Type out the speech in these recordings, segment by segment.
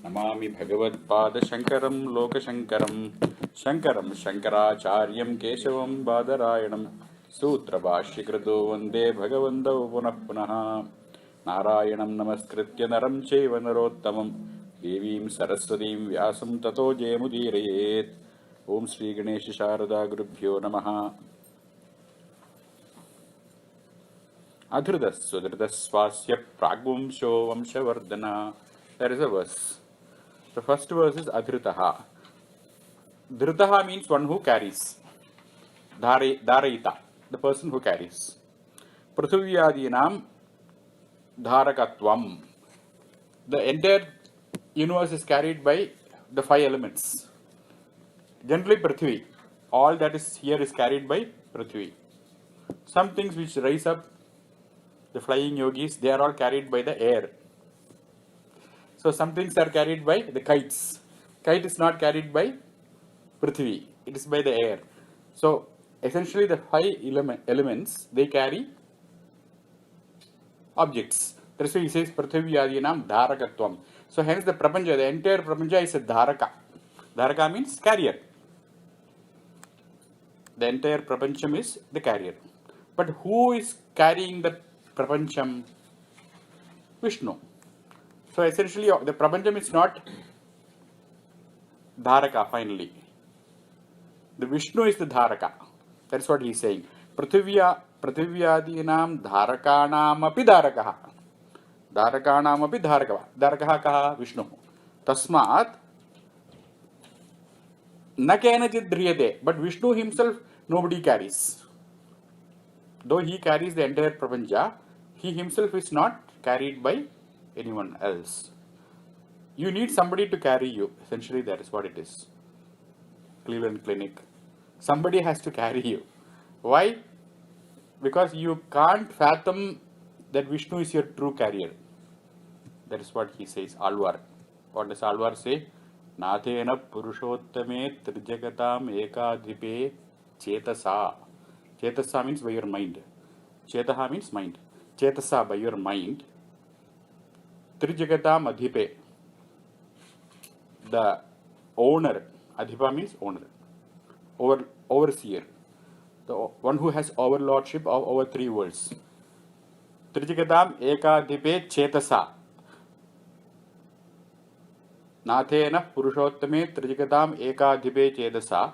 नमामि भगवत्पादशङ्करं लोकशङ्करं शङ्करं शङ्कराचार्यं केशवं बादरायणं सूत्रभाष्यकृतो वन्दे भगवन्तौ पुनः पुनः। नारायणं नमस्कृत्य नरं चैव नरोत्तमं देवीं सरस्वतीं व्यासं ततो जयमुदीरयेत्। ओम श्री गणेश शारदा गुरुभ्यो नमः। अधृतस्वधृतस्वास्य प्राग्वंशो वंशवर्धन. There is a verse. The first verse is Adhritaha. Dhritaha means one who carries. Dharayita, the person who carries. Prithvivyadinam dharakatvam. The entire universe is carried by the five elements. Generally Prithvi. All that is here is carried by Prithvi. Some things which rise up, the flying yogis, they are all carried by the air. So some things are carried by the kites. Kite is not carried by Prithvi, it is by the air. So essentially the five elements, they carry objects. That's why he says Prithvivyadinam dharakatvam. So hence the prapancha, the entire prapancha is a dharaka. Dharaka means carrier. The entire prapancham is the carrier. But who is carrying the prapancham? Vishnu. So essentially the prapancham is not dharaka finally. The Vishnu is the dharaka. That's what he is saying. Prithvivyadinam dharakanam api dharakaha. Dharakanam api dharakaha. Dharakaha kaha? Vishnu. Tasmat na kenachid dhriyate. But Vishnu himself nobody carries. Though he carries the entire prapancha, he himself is not carried by anyone else. You need somebody to carry you. Essentially that is what it is. Cleveland Clinic. Somebody has to carry you. Why? Because you can't fathom that Vishnu is your true carrier. That is what he says. Alvar. What does Alvar say? Nathena purushottame trijagatam ekadhipe chetasa. Chetasa means by your mind. Chetaha means mind. Chetasa by your mind. Trijagatam adhipe. The owner. Adhipa means owner. Overseer. The one who has overlordship of over three worlds. Trijagatam ekadhipe chetasa. Nathena purushottame trijagatam ekadhipe chetasa.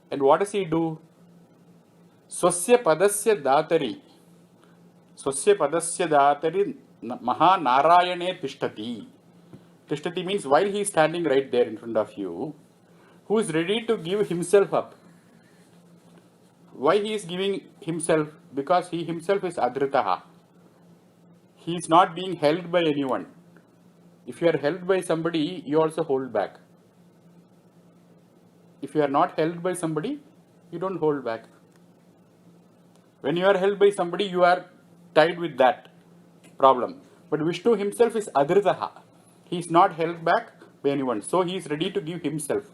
And what does he do? Swasya padasya datari. Swasya padasya datari maha narayane tishtati. Tishtati means while he is standing right there in front of you, who is ready to give himself up. Why he is giving himself? Because he himself is adhritaha. He is not being held by anyone. If you are held by somebody, you also hold back. If you are not held by somebody, you don't hold back. When you are held by somebody, you are tied with that problem. But Vishnu himself is adhritaha. He is not held back by anyone. So he is ready to give himself.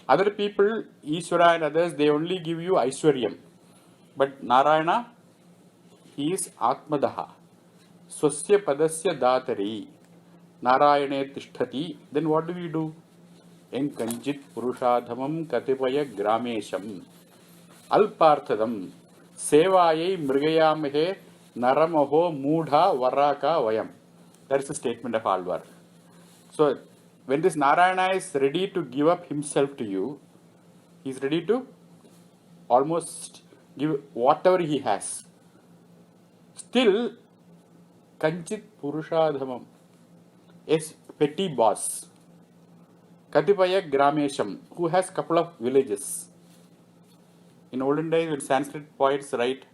Other people, Ishvara and others, they only give you Aishwaryam. But Narayana, he is Atmadaha. Swasya padasya datari. Narayane tishtati. Then what do we do? Enkanchit purushadhamam katipaya gramesham. Alparthadam. Sevayai mrigayamahe naramaho moodha varaka vayam. That is the statement of Alvar. So, when this Narayana is ready to give up himself to you, he is ready to almost give whatever he has. Still, Kanchit Purushadhamam is petty boss. Katipaya Gramesham, who has couple of villages. In olden days, when Sanskrit poets write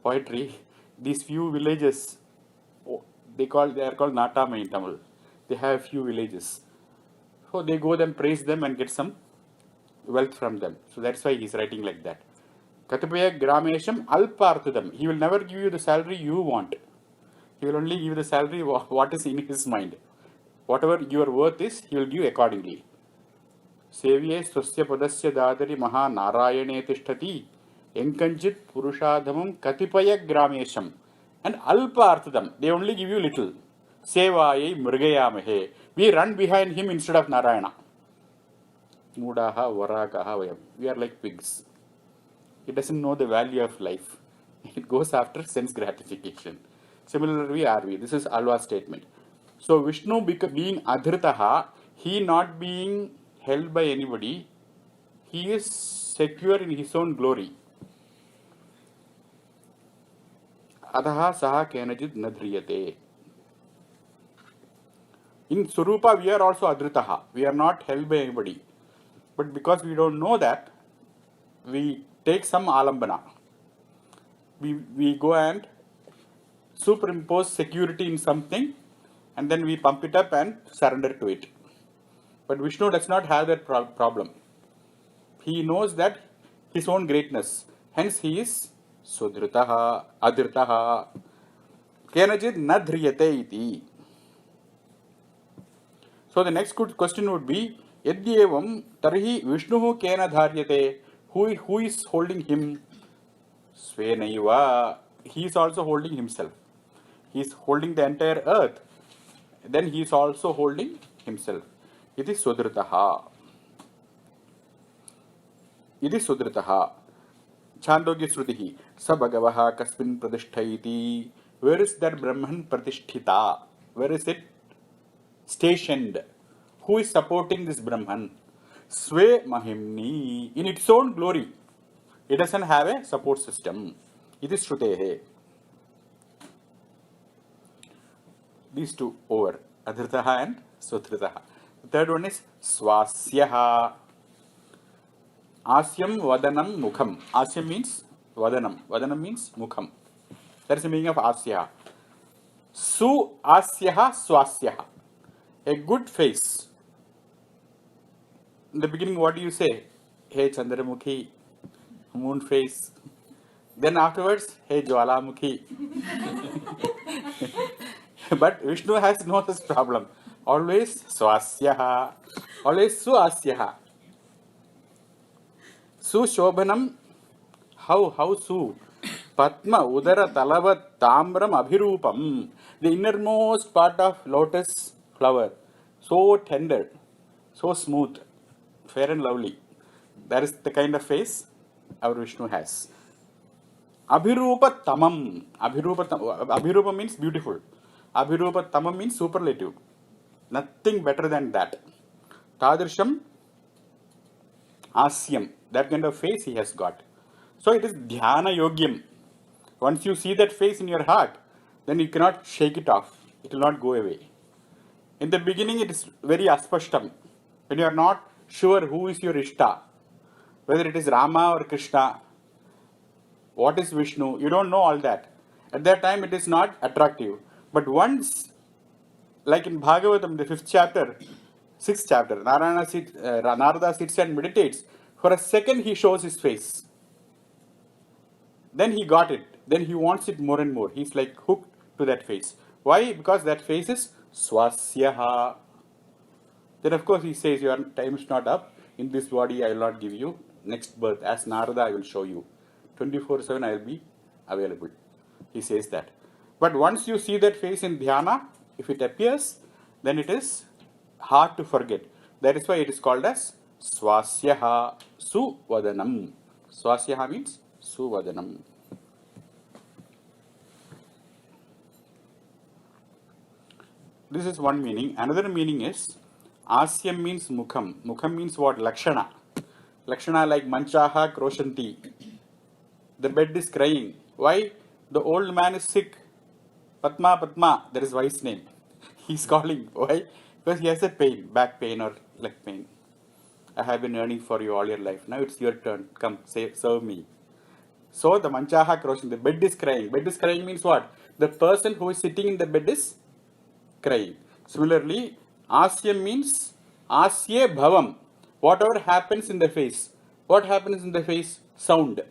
poetry, these few villages, they are called Natama in Tamil. They have few villages. So they go and praise them and get some wealth from them. So that's why he is writing like that. Katipaya Gramesham Alparthadam. He will never give you the salary you want. He will only give the salary what is in his mind. Whatever your worth is, he will give accordingly. Sevye swasya padasya dadari maha narayane tishtati. Enkanchit purushadhamam katipaya gramesham. And alpa arthadam. They only give you little. Sevayai mrigayamahe. We run behind him instead of Narayana. Mudaha varakaha vayam. We are like pigs. It doesn't know the value of life. It goes after sense gratification. Similarly, are we? This is Alva's statement. So Vishnu being adhritaha, he not being held by anybody, he is secure in his own glory. Adaha saha kenajid nadhriyate. In Surupa, we are also adhritaha. We are not held by anybody. But because we don't know that, we take some alambana. We go and superimpose security in something and then we pump it up and surrender to it. But Vishnu does not have that problem. He knows that his own greatness. Hence he is Sudhritaha, Adhritaha, Kenajid Nadhriyate iti. So the next good question would be, Yadyevam Tarhi Vishnuhu Kena Dharyate. Who is holding him? Svenaiva. He is also holding himself. He is holding the entire earth. Then he is also holding himself. It is Sudhritaha. It is Sudhritaha. Chandogya Srutihi. Sa Bhagavaha Kasmin Pradishthayiti. Where is that Brahman Pratisthita? Where is it stationed? Who is supporting this Brahman? Sve Mahimni. In its own glory. It doesn't have a support system. It is Shrutehe. These two over. Adhritaha and Sudhritaha. The third one is Swasyaha. Asyam Vadanam Mukham. Asyam means Vadanam. Vadanam means Mukham. That is the meaning of Asyaha. Su Asyaha Swasyaha. A good face. In the beginning, what do you say? Hey Chandramukhi, moon face. Then afterwards, hey Jwalamukhi. But Vishnu has no such problem. Always Swasyaha. Always Suasyaha. Su Shobhanam. How Su? Padma Udara Talavat Tamram Abhirupam. The innermost part of lotus flower. So tender. So smooth. Fair and lovely. That is the kind of face our Vishnu has. Abhirupa Tamam. Abhirupa means beautiful. Abhirupa Tamam means superlative. Nothing better than that. Tadrisham Asyam. That kind of face he has got. So it is Dhyana Yogyam. Once you see that face in your heart, then you cannot shake it off. It will not go away. In the beginning, it is very aspashtam. When you are not sure who is your Ishta, whether it is Rama or Krishna, what is Vishnu, you don't know all that. At that time, it is not attractive. But once, like in Bhagavatam, the 5th chapter, 6th chapter, Narada sits and meditates. For a second, he shows his face. Then he got it. Then he wants it more and more. He's like hooked to that face. Why? Because that face is Swasyaha. Then of course he says, your time is not up. In this body I will not give you. Next birth, as Narada, I will show you. 24/7 I will be available. He says that. But once you see that face in dhyana, if it appears, then it is hard to forget. That is why it is called as Swasyaha Suvadanam. Swasyaha means Suvadanam. This is one meaning. Another meaning is Asyam means Mukham. Mukham means what? Lakshana. Lakshana like Manchaha Kroshanti. The bed is crying. Why? The old man is sick. Padma, Padma, that is wife's name. He's calling. Why? Because he has a pain, back pain or leg pain. I have been earning for you all your life. Now it's your turn. Come, serve me. So the Manchaha Kroshanti, the bed is crying. Bed is crying means what? The person who is sitting in the bed is crying. Similarly, Asyam means Asye Bhavam. Whatever happens in the face. What happens in the face? Sound.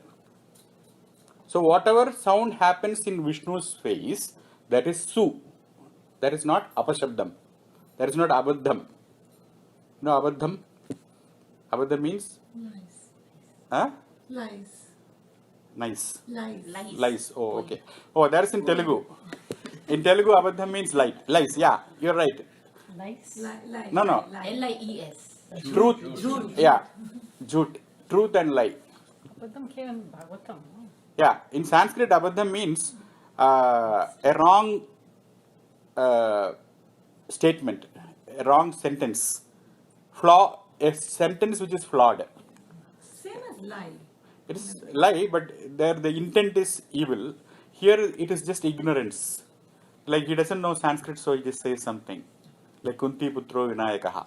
So whatever sound happens in Vishnu's face, that is Su. That is not Apashabdam. That is not Abadham. No Abadham? Abadham means? Lies. Huh? Lies. Nice. Lies. Lies. Oh, okay. Oh, that is in Telugu. In Telugu, abaddham means lies. Yeah, you're right. Lies. No. Lies. Truth. Yeah, jhoot. Truth and lie. Abaddham came in Bhagavatam. No? Yeah, in Sanskrit, abaddham means a wrong statement, a wrong sentence, a sentence which is flawed. Same as lie. It is lie, but there the intent is evil. Here it is just ignorance. Like he doesn't know Sanskrit, so he just says something. Like Kunti Putro Vinayakaha.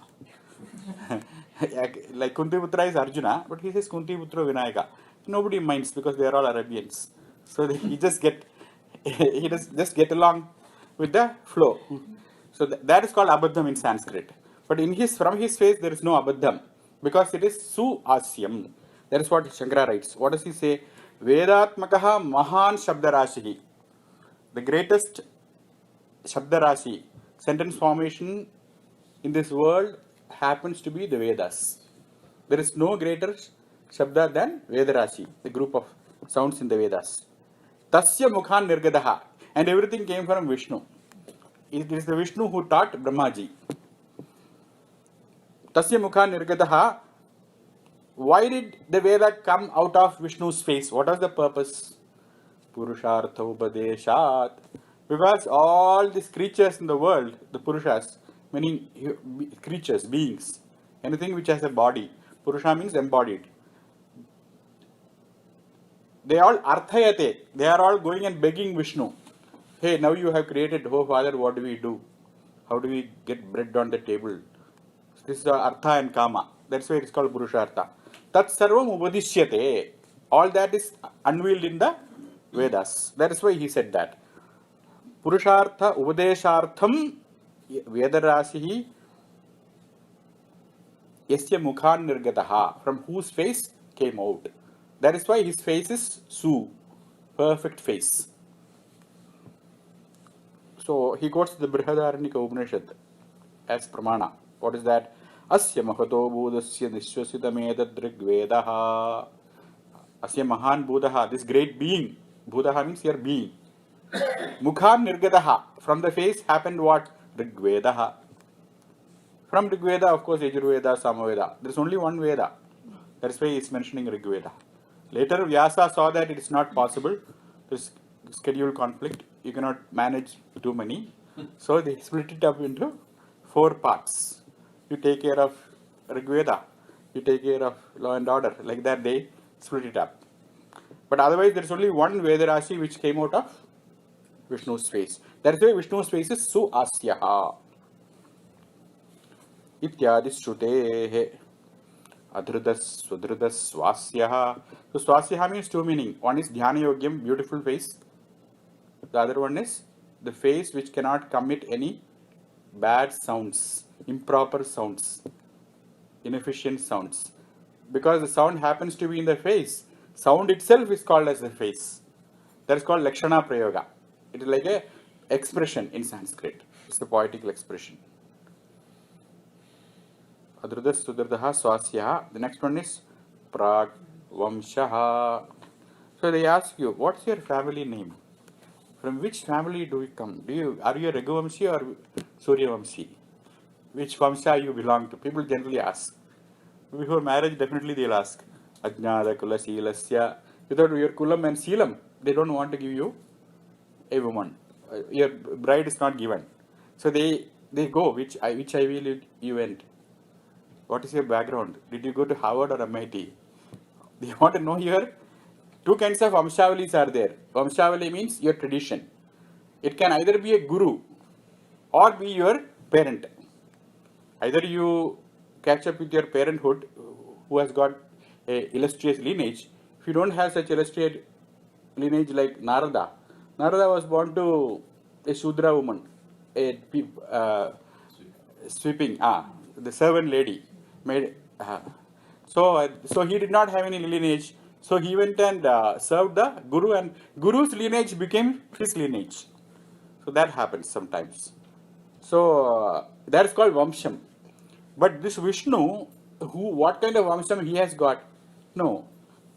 Like Kunti Putra is Arjuna, but he says Kunti Putro Vinayaka. Nobody minds because they are all Arabians. So he just get along with the flow. So that is called abaddham in Sanskrit. But from his face there is no abaddham because it is su asyam. That is what Shankara writes. What does he say? Vedatmakaha mahan shabdarashihi. The greatest shabdarashi, sentence formation in this world happens to be the Vedas. There is no greater shabda than Vedarashi, the group of sounds in the Vedas. Tasya mukhan nirgadaha. And everything came from Vishnu. It is the Vishnu who taught Brahmaji. Tasya mukhan nirgadaha. Why did the Veda come out of Vishnu's face? What was the purpose? Purushartha upadeshat. Because all these creatures in the world, the Purushas, meaning creatures, beings, anything which has a body. Purusha means embodied. They all arthayate. They are all going and begging Vishnu. Hey, now you have created, oh Father, what do we do? How do we get bread on the table? This is artha and kama. That's why it is called Purushartha. Tat sarvam upadishyate. All that is unveiled in the Vedas. That is why he said that. Purushartha upadeshartham vedarasihi yasya mukhan nirgataha. From whose face came out. That is why his face is su, perfect face. So he quotes the Brihadaranyaka Upanishad as pramana. What is that? Asya mahato budasya nishwasitamedadrigvedaha. Asya mahan budaha. This great being. Budaha means here being. Mukhan nirgadaha. From the face happened what? Rigvedaha. From Rigveda, of course, Yajurveda, Samaveda. There is only one Veda. That's why he is mentioning Rigveda. Later, Vyasa saw that it is not possible. There is schedule conflict. You cannot manage too many. So they split it up into 4 parts. You take care of Rigveda. You take care of law and order. Like that, they split it up. But otherwise, there is only one Vedarashi which came out of Vishnu's face. That is why Vishnu's face is Su Asyaha. Ityadi Shrutehe. Adhrudas, Sudhrudas, Swasyaha. So Swasyaha means 2 meaning. One is Dhyana Yogyam, beautiful face. The other one is the face which cannot commit any bad sounds, improper sounds, inefficient sounds. Because the sound happens to be in the face, sound itself is called as the face. That is called Lakshana Prayoga. It is like a expression in Sanskrit. It's a poetical expression. Adrudas Sudrudaha Swasyaha. The next one is Prag Vamshaha. So they ask you, what's your family name? From which family do you come? Are you a Raghuvamshi or Suryavamshi? Which Vamsha you belong to? People generally ask. Before marriage, definitely they'll ask. Ajnada Kula Silasya. Without your Kulam and Silam, they don't want to give you a woman. Your bride is not given. So they go, which Ivy League you went? What is your background? Did you go to Harvard or MIT? They want to know your... 2 kinds of Vamshavalis are there. Vamshavali means your tradition. It can either be a guru or be your parent. Either you catch up with your parenthood who has got a illustrious lineage. If you don't have such illustrious lineage like Narada. Narada was born to a Shudra woman, sweeping, the servant lady. So he did not have any lineage. So he went and served the Guru, and Guru's lineage became his lineage. So that happens sometimes. So that is called Vamsham. But this Vishnu, what kind of Vamsham he has got? No.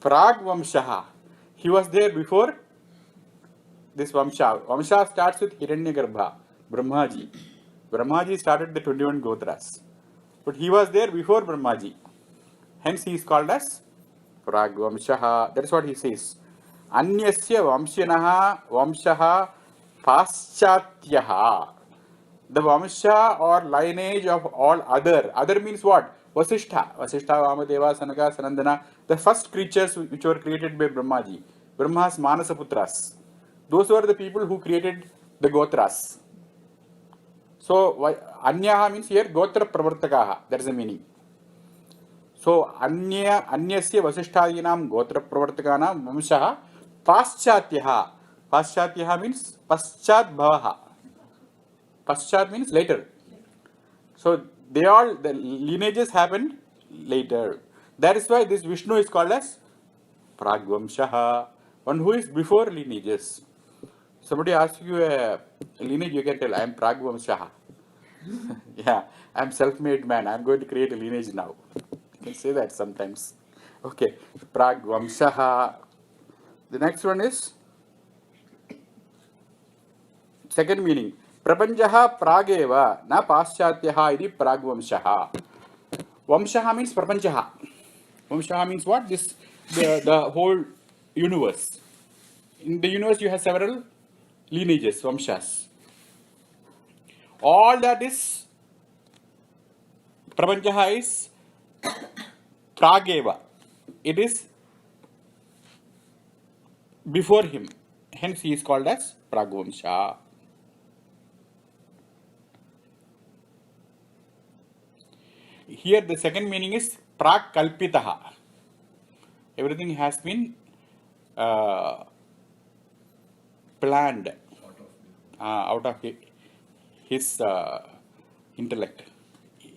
Prag Vamshaha. He was there before this Vamsha. Vamsha starts with Hiranyagarbha, Brahmaji. Brahmaji started the 21 Gotras. But he was there before Brahmaji. Hence he is called as Pragvamshaha. That is what he says. Anyasya Vamshinaha Vamshaha Paschatyaha. The Vamsha or lineage of all other. Other means what? Vasishtha. Vasishtha, Vamadeva, Sanaka, Sanandana. The first creatures which were created by Brahmaji. Brahma's Manasaputras. Those were the people who created the Gotras. So, Anyaha means here Gotra Pravartakaha. That is the meaning. So, Anyasya Vasishtadinam Gotra Pravartakanam Vamshaha Paschatyaha. Paschatyaha means Paschat Bhavaha. Paschat means later. So, the lineages happened later. That is why this Vishnu is called as Pragvamshaha, one who is before lineages. Somebody asks you a lineage, you can tell, I am Pragvamshaha. Yeah, I am self-made man. I am going to create a lineage now. You can say that sometimes. Okay, Pragvamshaha. The next one is second meaning. Prapanjaha prageva na paschatyaha iti pragvamshaha. Vamshaha means prapanjaha. Vamshaha means what? The whole universe. In the universe you have several lineages, vamshas. All that is prapanjaha is prageva. It is before him. Hence he is called as Pragvamsha. Here the second meaning is Prag Kalpitaha. Everything has been planned out of his intellect.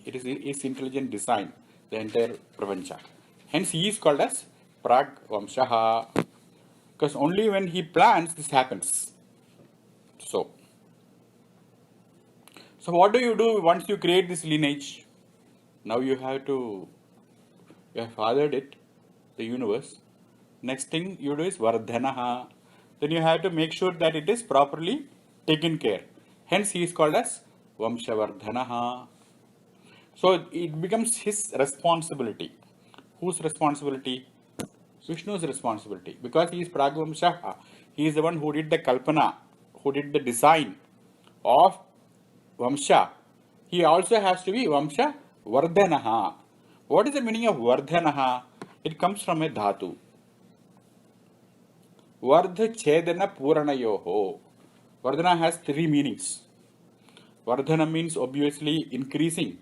It is his intelligent design, the entire Prapancha. Hence he is called as Prag Vamshaha. Because only when he plans this happens. So what do you do once you create this lineage? Now you have fathered it, the universe. Next thing you do is Vardhanaha. Then you have to make sure that it is properly taken care. Hence he is called as Vamshavardhanaha. So it becomes his responsibility. Whose responsibility? Vishnu's responsibility. Because he is Pragvamshaha. He is the one who did the Kalpana, who did the design of Vamsha. He also has to be Vamsha Vardhanaha. What is the meaning of Vardhanaha? It comes from a dhatu. Vardha Chedana Puranayoho. Vardhana has three meanings. Vardhana means obviously increasing.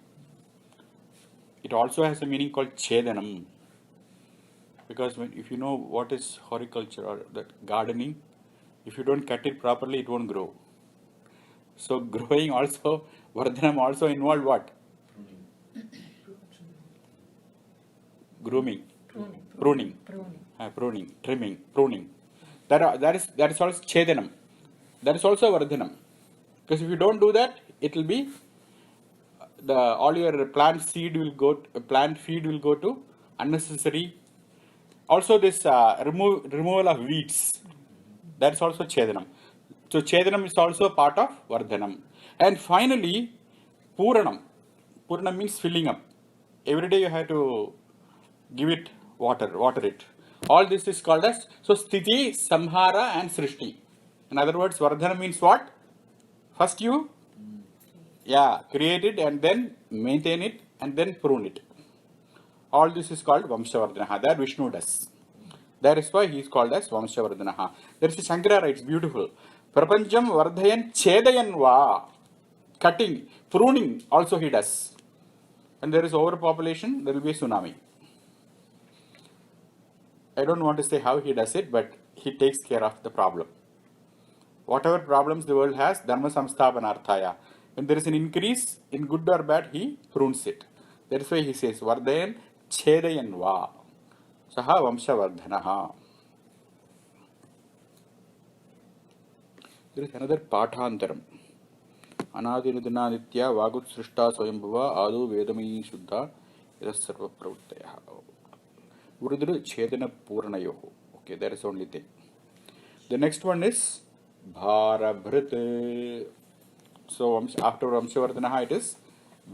It also has a meaning called Chedanam. Because if you know what is horticulture or that gardening, if you don't cut it properly, it won't grow. So growing also, Vardhanam also involved what? Grooming. Pruning. Trimming. Pruning. That is also Chedanam. That is also Vardhanam. Because if you don't do that, it will be all your plant feed will go to unnecessary. Also this removal of weeds. That is also Chedanam. So Chedanam is also part of Vardhanam. And finally, Puranam. Puranam means filling up. Every day you have to give it water it. All this is called as, so Sthiti, Samhara and Srishti. In other words, Vardhanam means what? First you create it and then maintain it and then prune it. All this is called Vamshavardhanaha. That Vishnu does. That is why he is called as Vamshavardhanaha. There is a Shankara writes, beautiful. Prapancham Vardhayan Chedayan Va. Cutting, pruning also he does. When there is overpopulation, there will be a tsunami. I don't want to say how he does it, but he takes care of the problem. Whatever problems the world has, Dharma Samsthapanarthaya. When there is an increase in good or bad, he prunes it. That is why he says, Vardhayan Chedayan Va. Saha Vamshavardhanaha. There is another Pathantaram. Anadinudinaditya Vagut Srishta Swayambhuva Adu Vedamayi Shuddha Yadas Sarva Pravrittayaha. Urudru Chedana Puranayoho. Okay, that is only thing. The next one is Bharabhrit. So after Vamshavardhana it is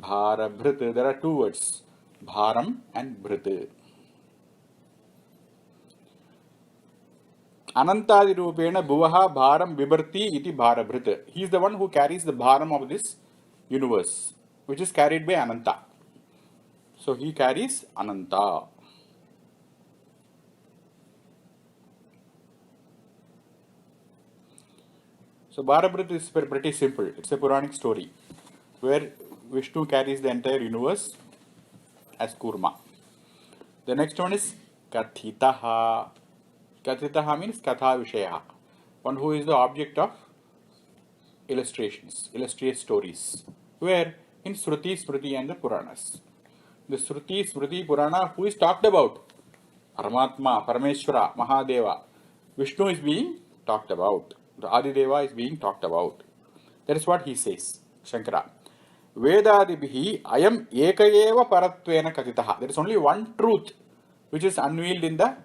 Bharabhrit. There are two words, Bharam and Bhrit. Anantadi Rupena Bhuvaha Bharam Vibharti iti Bharabhrit. He is the one who carries the Bharam of this universe, which is carried by Ananta. So he carries Ananta. So Bharabhrit is pretty simple. It's a Puranic story where Vishnu carries the entire universe as Kurma. The next one is Kathitaha. Kathitaha means Katha Vishaya, one who is the object of illustrations, illustrious stories, where in Shruti, Smriti and the Puranas. The Shruti, Smriti, Purana, who is talked about? Paramatma, Parameshwara, Mahadeva. Vishnu is being talked about. The Adideva is being talked about. That is what he says, Shankara. Vedadibhi ayam ekayeva paratvena katitaha. There is only one truth which is unveiled in the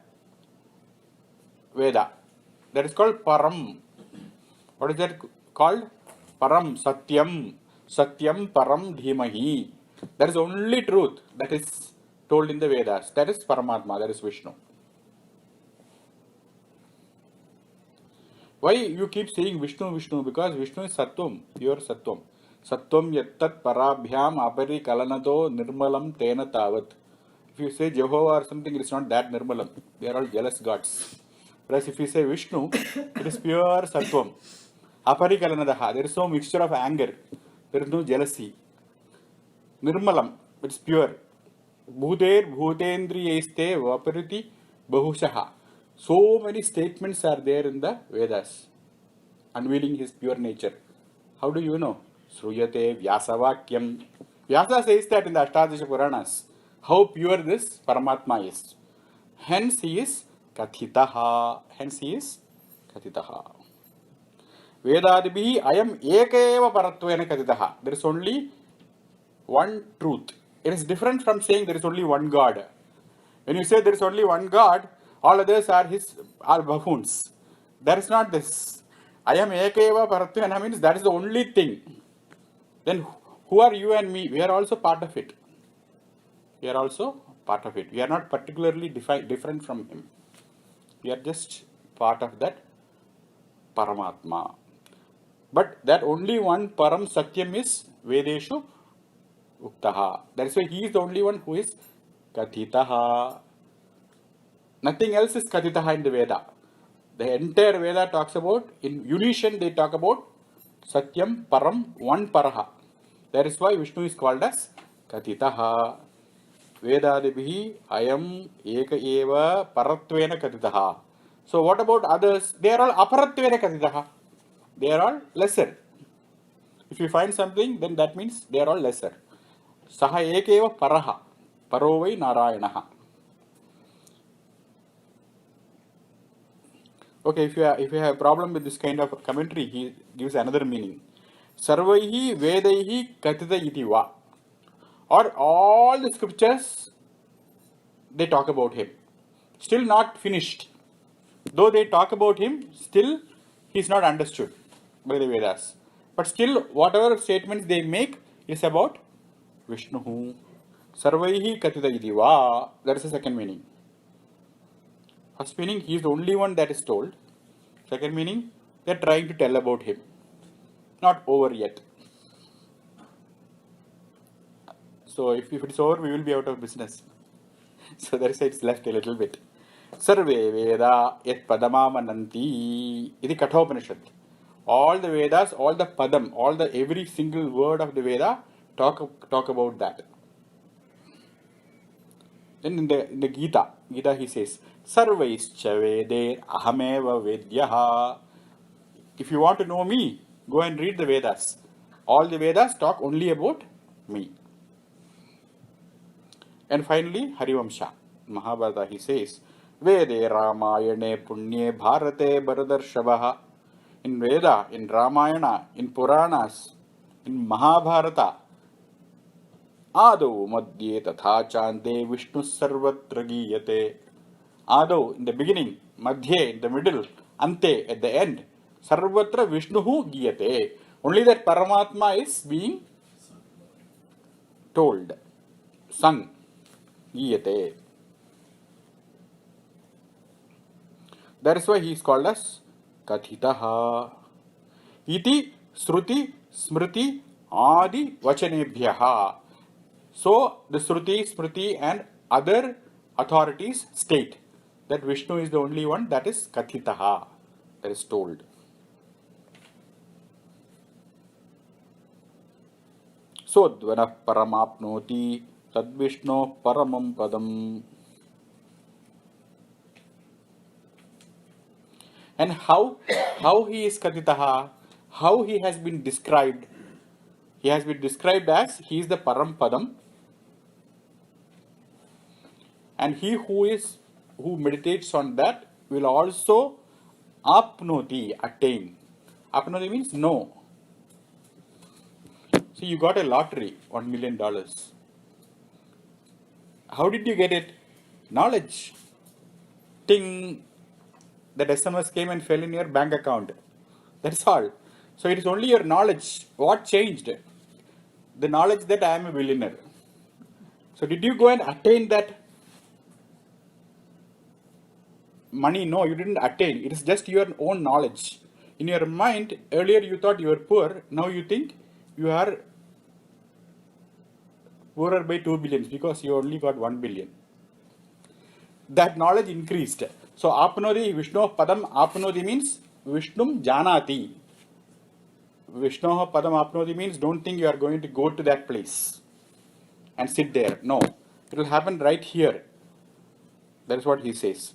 Veda. That is called Param. What is that called? Param, Satyam. Satyam Param Dhimahi. That is only truth that is told in the Vedas. That is Paramatma, that is Vishnu. Why you keep saying Vishnu, Vishnu? Because Vishnu is Sattvam, pure Sattvam. Sattvam yattat parabhyam apari kalanado nirmalam tena tavat. If you say Jehovah or something, it is not that nirmalam. They are all jealous gods. Whereas if you say Vishnu, it is pure Sattvam. Apari kalanadaha. There is no mixture of anger. There is no jealousy. Nirmalam, it is pure. Bhuter bhutendriyaiste vapariti bahushaha. So many statements are there in the Vedas, unveiling his pure nature. How do you know? Sruyate Vyasavakyam. Vyasa says that in the Ashtadasha Puranas, how pure this Paramatma is. Hence he is Kathitaha. Hence he is Kathitaha. Vedadibhi ayam ekeva paratvena Kathitaha. There is only one truth. It is different from saying there is only one God. When you say there is only one God, all others are buffoons. There is not this. I am ekeva paratvena means that is the only thing. Then who are you and me? We are also part of it. We are also part of it. We are not particularly different from him. We are just part of that Paramatma. But that only one Param Satyam is Vedeshu Uktaha. That is why he is the only one who is Kathitaha. Nothing else is Kathitaha in the Veda. The entire Veda talks about, in unison they talk about Satyam Param, one Paraha. That is why Vishnu is called as Kathitaha. Vedadibhi ayam eka eva paratvena Kathitaha. So what about others? They are all aparatvena Kathitaha. They are all lesser. If you find something, then that means they are all lesser. Saha ekeva paraha. Parovai Narayanaha. Okay, if you have a problem with this kind of commentary, he gives another meaning. Sarvaihi Vedaihi Kathita iti va. Or all the scriptures, they talk about him. Still not finished. Though they talk about him, still he is not understood by the Vedas. But still, whatever statements they make is about Vishnu. Sarvaihi Kathita iti va. That is the second meaning. First meaning, he is the only one that is told. Second meaning, they are trying to tell about him. Not over yet. So if it is over, we will be out of business. So that is why it is left a little bit. Sarve Veda yat padamamananti. Iti Kathopanishad. All the Vedas, all the padam, every single word of the Veda talk about that. Then in the Gita he says, Sarvaischa Vede Ahameva Vedyaha. If you want to know me, go and read the Vedas. All the Vedas talk only about me. And finally, Harivamsha. Mahabharata, he says, Vede Ramayane Punye Bharate Bharadarshabha. In Veda, in Ramayana, in Puranas, in Mahabharata, Ado Madhye Tatha Chande Vishnu Sarvatra Giyate. Ado in the beginning, Madhye in the middle, Ante at the end, Sarvatra Vishnuhu giyate. Only that Paramatma is being told, sung, giyate. That is why he is called as Kathitaha. Iti Sruti Smriti Adi Vachanebhyaha. So the Sruti, Smriti and other authorities state that Vishnu is the only one that is Kathitaha, that is told. So Dvanah Paramapnoti Tad Vishnu Paramam Padam. And how he is Kathitaha, how he has been described. He has been described as he is the Parampadam, and he who meditates on that will also apnoti, attain. Apnoti means know. See, you got a lottery, $1 million. How did you get it? Knowledge. Ting, that SMS came and fell in your bank account. That's all. So it is only your knowledge. What changed? The knowledge that I am a billionaire. So did you go and attain that money? No, you didn't attain. It is just your own knowledge. In your mind, earlier you thought you were poor. Now you think you are poorer by 2 billion because you only got 1 billion. That knowledge increased. So apnodi Vishnu padam apnodi means Vishnum janati. Vishnu padam apnodi means don't think you are going to go to that place and sit there. No, it will happen right here. That is what he says.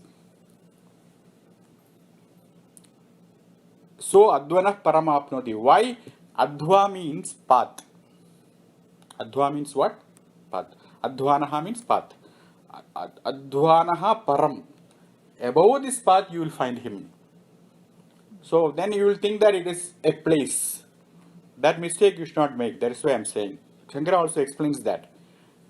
So Advanah Paramapnoti. Why? Adhva means path. Adhva means what? Path. Adhvanaha means path. Adhvanaha Param. Above this path you will find him. So then you will think that it is a place. That mistake you should not make. That is why I am saying. Shankara also explains that.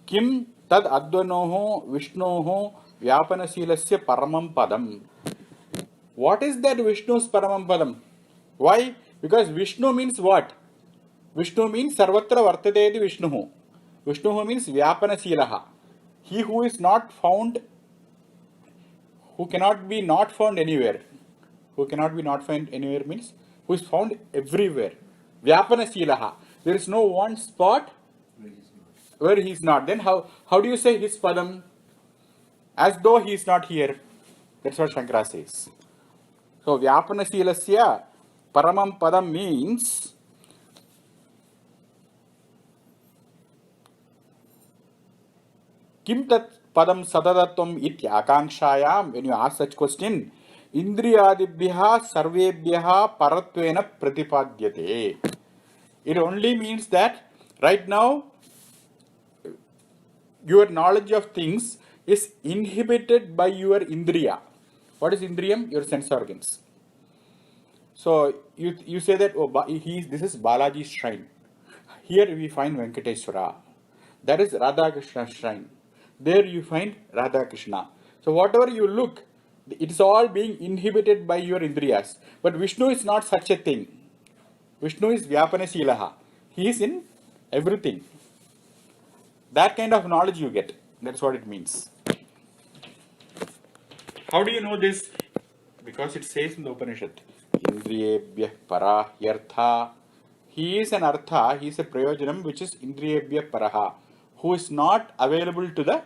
Kim tad advanoho Vishnoho vyapanaseelasya paramam padam. What is that Vishnu's paramam padam? Why? Because Vishnu means what? Vishnu means sarvatra vartate iti Vishnuhu. Vishnuhu means vyapanaseelaha. He who is not found, who cannot be not found anywhere. Who cannot be not found anywhere means who is found everywhere. Vyapanaseelaha. There is no one spot where he is not. Then how do you say his padam? As though he is not here. That's what Shankara says. So Vyapanaseelasya paramam padam means Kim tat padam satadattvam ityakankshayam. When you ask such question, Indriyadibhyaha sarvebhyaha paratvena pratipadyate. It only means that right now your knowledge of things is inhibited by your indriya. What is indriyam? Your sense organs. So you say that this is Balaji's shrine. Here we find Venkateswara. That is Radha Krishna's shrine. There you find Radha Krishna. So whatever you look, it is all being inhibited by your indriyas. But Vishnu is not such a thing. Vishnu is Vyapanaseelaha. He is in everything. That kind of knowledge you get. That's what it means. How do you know this? Because it says in the Upanishad, Indriyebhyah parahyartha. He is an artha, he is a prayojanam which is Indriyebhyah paraha, who is not available to the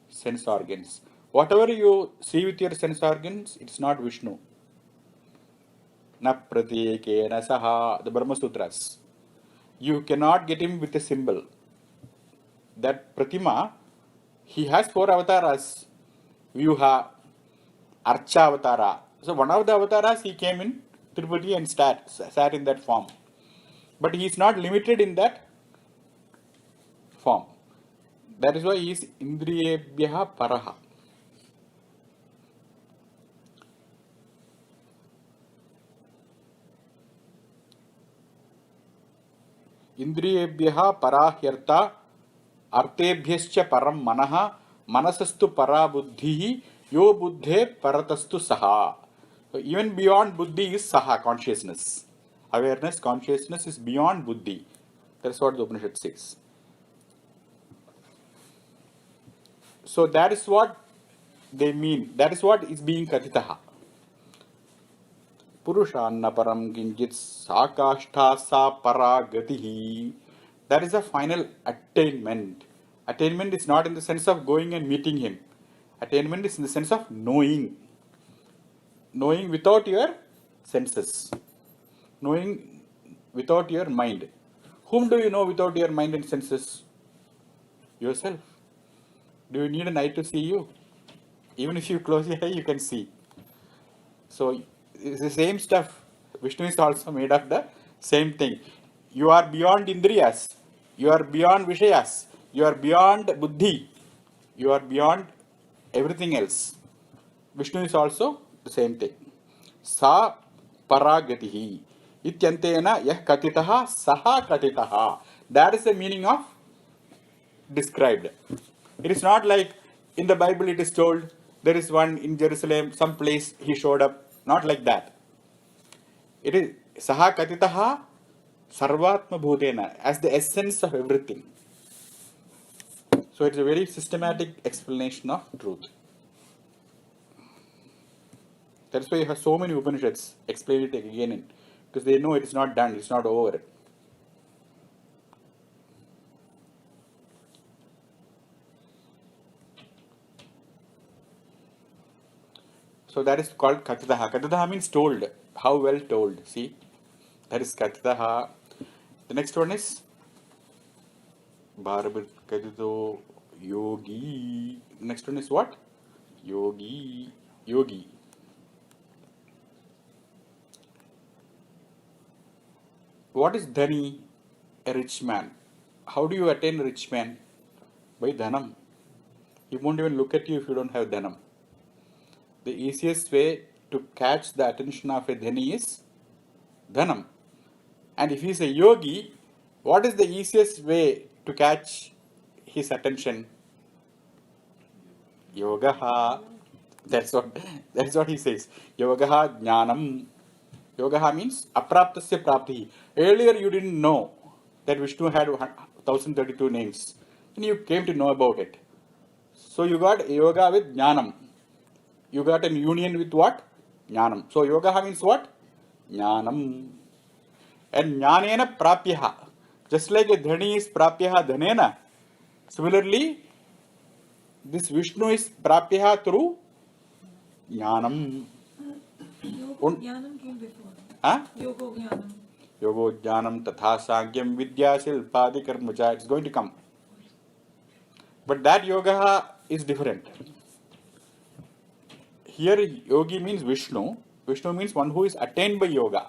sense organs. Whatever you see with your sense organs, it's not Vishnu. Na pratyekena saha, the Brahma Sutras. You cannot get him with a symbol. That Pratima, he has 4 avatars. Vyuha, Archa avatara. So one of the avatars he came in Tirupati and sat in that form. But he is not limited in that form. That is why he is Indriyebhyaha paraha. Indriyebhyaha parahyarta artebhyascha param manaha manasastu para buddhihi yo buddhe paratastu saha. So even beyond buddhi is saha, consciousness. Awareness, consciousness is beyond buddhi. That's what the Upanishad says. So that is what they mean. That is what is being katitaha. Purushanna param kinjit sakashtha sa paragatihi. That is the final attainment. Attainment is not in the sense of going and meeting him. Attainment is in the sense of knowing. Knowing without your senses. Knowing without your mind. Whom do you know without your mind and senses? Yourself. Do you need an eye to see you? Even if you close your eye, you can see. So it's the same stuff. Vishnu is also made of the same thing. You are beyond indriyas. You are beyond vishayas. You are beyond buddhi. You are beyond everything else. Vishnu is also the same thing. Sa paragatihi. Ityantena yah katitaha saha katitaha. That is the meaning of described. It is not like in the Bible it is told there is one in Jerusalem, some place he showed up. Not like that. It is saha katitaha sarvatma bhutena, as the essence of everything. So it is a very systematic explanation of truth. That's why you have so many Upanishads explain it again and because they know it is not done, it's not over. So that is called katitaha. Katitaha means told. How well told. See? That is katitaha. The next one is Bharabir katito yogi. Next one is what? Yogi. Yogi. What is dhani? A rich man. How do you attain a rich man? By dhanam. He won't even look at you if you don't have dhanam. The easiest way to catch the attention of a dhani is dhanam. And if he is a yogi, what is the easiest way to catch his attention? Yogaha. That's what he says. Yogaha jnanam. Yogaha means apraptasya prapti. Earlier you didn't know that Vishnu had 1032 names. And you came to know about it. So you got yoga with jnanam. You got an union with what? Jnanam. So yoga means what? Jnanam. And jnanena prapyaha. Just like a dhani is prapyaha dhanena. Similarly, this Vishnu is prapyaha through jnanam. Yoga Jnanam came before. Huh? Yoga Jnanam. Yogo jnanam tatha sankyam vidya silpadi karmacha. It's going to come. But that yoga is different. Here yogi means Vishnu. Vishnu means one who is attained by yoga.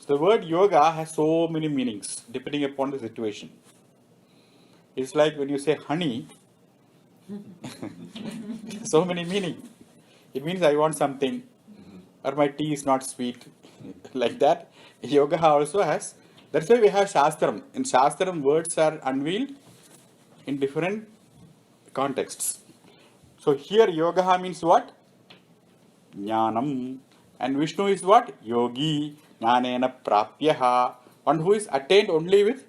So the word yoga has so many meanings depending upon the situation. It's like when you say honey, so many meaning. It means I want something, or my tea is not sweet, like that. Yoga also has. That's why we have Shastram. In Shastram, words are unveiled in different contexts. So here yoga means what? Jnanam. And Vishnu is what? Yogi. Jnanena prapyaha. One who is attained only with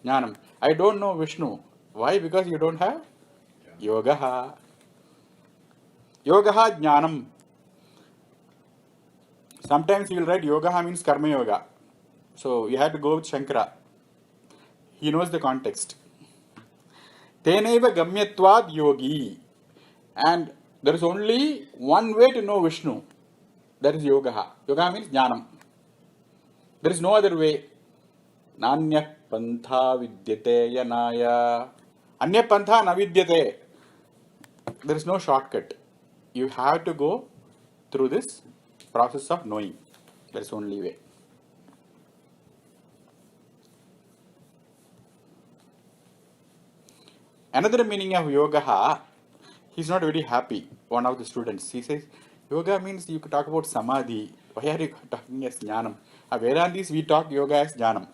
jnanam. I don't know Vishnu. Why? Because you don't have yoga. Yoga jnanam. Sometimes you will write yoga means karma yoga. So you have to go with Shankara. He knows the context. Teneva gamyatvad yogi. And there is only one way to know Vishnu. That is yoga. Yoga means jnanam. There is no other way. Nanya pantha vidyate yanaya. Anya pantha na vidyate. There is no shortcut. You have to go through this process of knowing. That is the only way. Another meaning of yoga, he's not very happy. One of the students, he says, yoga means you could talk about samadhi. Why are you talking as jnanam? Vedantis, we talk yoga as jnanam.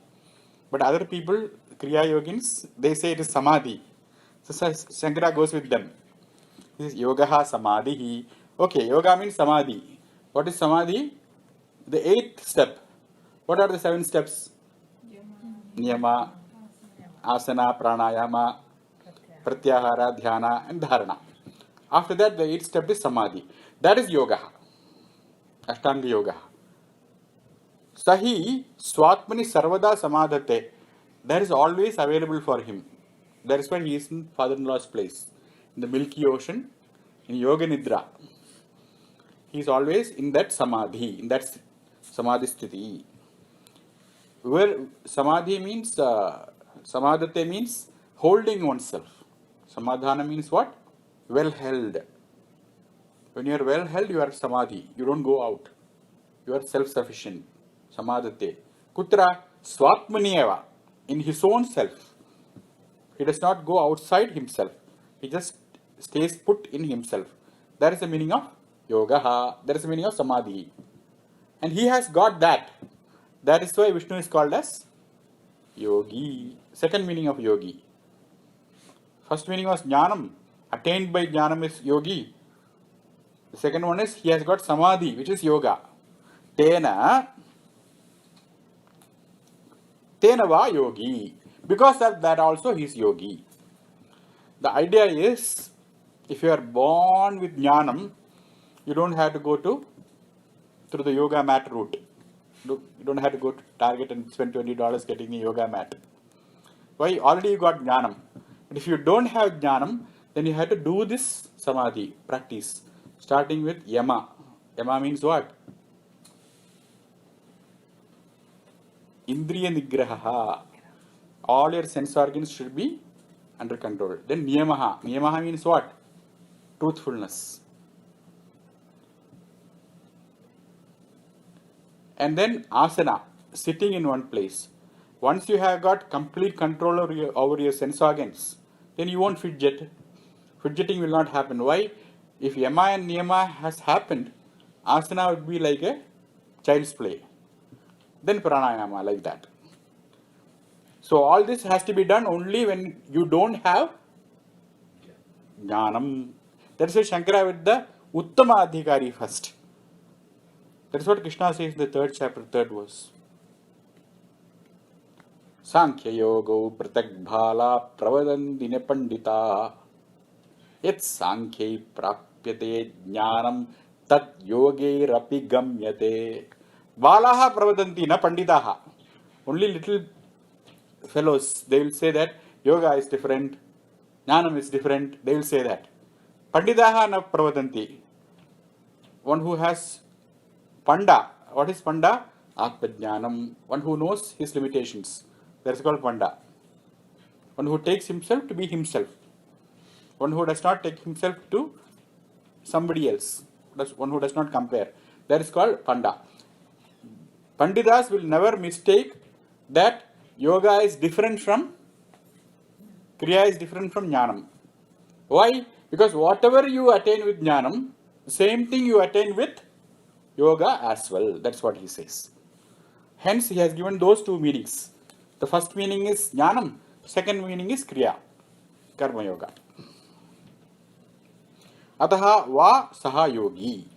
But other people, Kriya Yogins, they say it is samadhi. So Shankara goes with them. He says, yoga samadhi. Okay, yoga means samadhi. What is samadhi? The 8th step. What are the 7 steps? Niyama, asana, pranayama, pratyahara, dhyana, and dharana. After that, the 8th step is samadhi. That is yoga. Ashtanga yoga. Sahi swatmani sarvada samadhate. That is always available for him. That is why he is in father-in-law's place. In the Milky Ocean, in Yoga Nidra. He is always in that samadhi, in that samadhi sthiti. Where samadhi means, samadhate means holding oneself. Samadhana means what? Well held. When you are well held, you are samadhi. You don't go out. You are self-sufficient. Samadhate. Kutra swatmanieva. In his own self. He does not go outside himself. He just stays put in himself. That is the meaning of yoga. That is the meaning of samadhi. And he has got that. That is why Vishnu is called as yogi. Second meaning of yogi. First meaning was jnanam. Attained by jnanam is yogi. The second one is he has got samadhi, which is yoga. Tena va yogi. Because of that also he is yogi. The idea is, if you are born with jnanam, you don't have to go through the yoga mat route. You don't have to go to Target and spend $20 getting a yoga mat. Why? Already you got jnanam. But if you don't have jnanam, then you have to do this samadhi practice. Starting with yama. Yama means what? Indriya nigraha. All your sense organs should be under control. Then niyamaha. Niyamaha means what? Truthfulness. And then asana, sitting in one place. Once you have got complete control over your sense organs, then you won't fidget. Fidgeting will not happen. Why? If yama and niyama has happened, asana would be like a child's play. Then pranayama, like that. So all this has to be done only when you don't have jnanam. That's why Shankara with the Uttama Adhikari first. That's what Krishna says in the 3rd chapter, 3rd verse. Sankhya yogo pratak bhala pravadandine pandita yat sankhya prapyate jnanam tat yoge rapi gamyate. Balaha pravadanti na panditaha. Only little fellows, they will say that yoga is different, jnanam is different, they will say that. Panditaha na pravadanti. One who has panda. What is panda? Atmajnanam. One who knows his limitations. That is called panda. One who takes himself to be himself. One who does not take himself to somebody else. One who does not compare. That is called panda. Panditas will never mistake that yoga is different from kriya is different from jnanam. Why? Because whatever you attain with jnanam, same thing you attain with yoga as well. That's what he says. Hence, he has given those two meanings. The first meaning is jnanam. Second meaning is kriya, karma yoga. Ataha va saha yogi.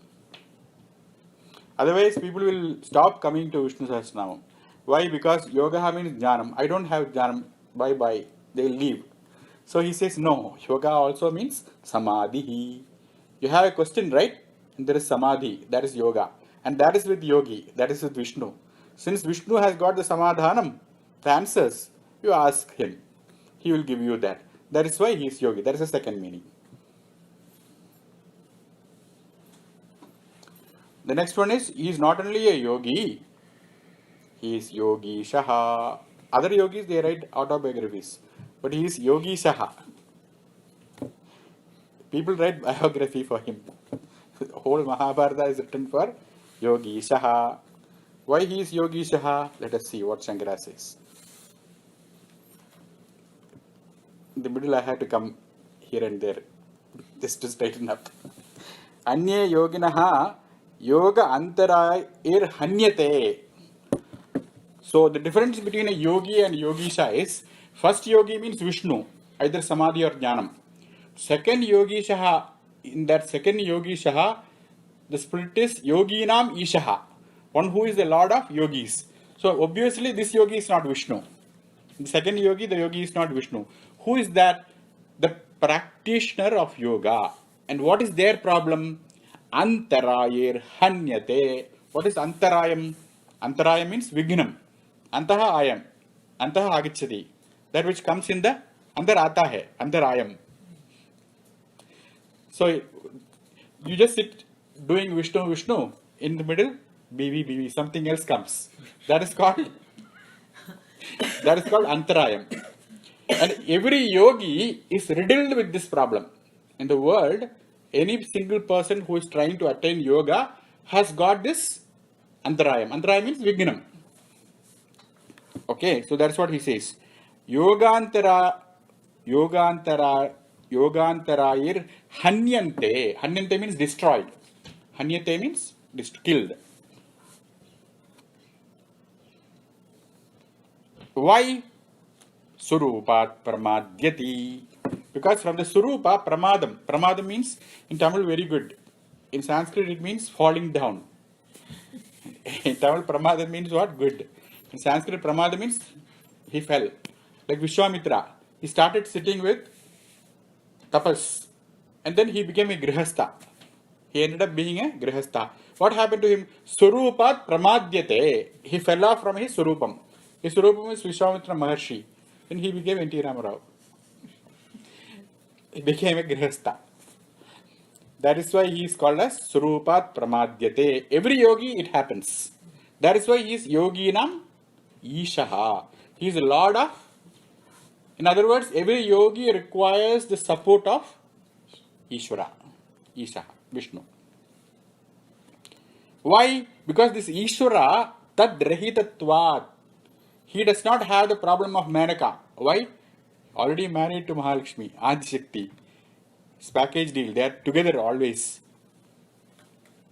Otherwise, people will stop coming to Vishnu Sahasranamam. Why? Because yoga means jnanam. I don't have jnanam. Bye bye. They will leave. So he says, no. Yoga also means samadhi. You have a question, right? And there is samadhi. That is yoga. And that is with yogi. That is with Vishnu. Since Vishnu has got the samadhanam, the answers, you ask him. He will give you that. That is why he is yogi. That is the second meaning. The next one is, he is not only a yogi, he is yogi shaha. Other yogis, they write autobiographies. But he is yogi shaha. People write biography for him. The whole Mahabharata is written for yogi shaha. Why he is yogi shaha? Let us see what Shankara says. In the middle I had to come here and there just to straighten up. Anye yoginaha yoga antaray hanyate. So the difference between a yogi and yogisha is, first yogi means Vishnu, either samadhi or jnanam. Second yogisha, in that second yogisha, The split is Yoginam Ishaha, one who is the lord of yogis. So obviously this yogi is not Vishnu. The second yogi, the yogi is not Vishnu. Who is that? The practitioner of yoga. And what is their problem? Antarayir hanyate. What is antarayam? Antarayam means vignam. Antaha ayam. Antaha agachati. That which comes in the andar aata hai. Antarayam. So you just sit doing Vishnu Vishnu. In the middle, BV, something else comes. That is called antarayam. And every yogi is riddled with this problem. In the world, any single person who is trying to attain yoga has got this antarayam. Antarayam means vignam. Okay, so that's what he says. Yogantarayir hanyante. Hanyante means destroyed. Hanyate means killed. Why? Surupat pramadyati. Because from the surupa, pramadam. Pramadam means, in Tamil, very good. In Sanskrit, it means falling down. In Tamil, pramadam means what? Good. In Sanskrit, pramadam means he fell. Like Vishwamitra. He started sitting with tapas. And then he became a grihastha. He ended up being a grihastha. What happened to him? Surupat pramadyate. He fell off from his surupam. His surupam is Vishwamitra Maharshi. Then he became N.T. Ramarao. He became a grihastha. That is why he is called as Surupat Pramadyate. Every yogi, it happens. That is why he is Yoginam Ishaha. He is the Lord of. In other words, every yogi requires the support of Ishvara. Ishaha, Vishnu. Why? Because this Ishvara, tad rahitatvat. He does not have the problem of Menaka. Why? Already married to Mahalakshmi, Adishakti. It's package deal. They are together always.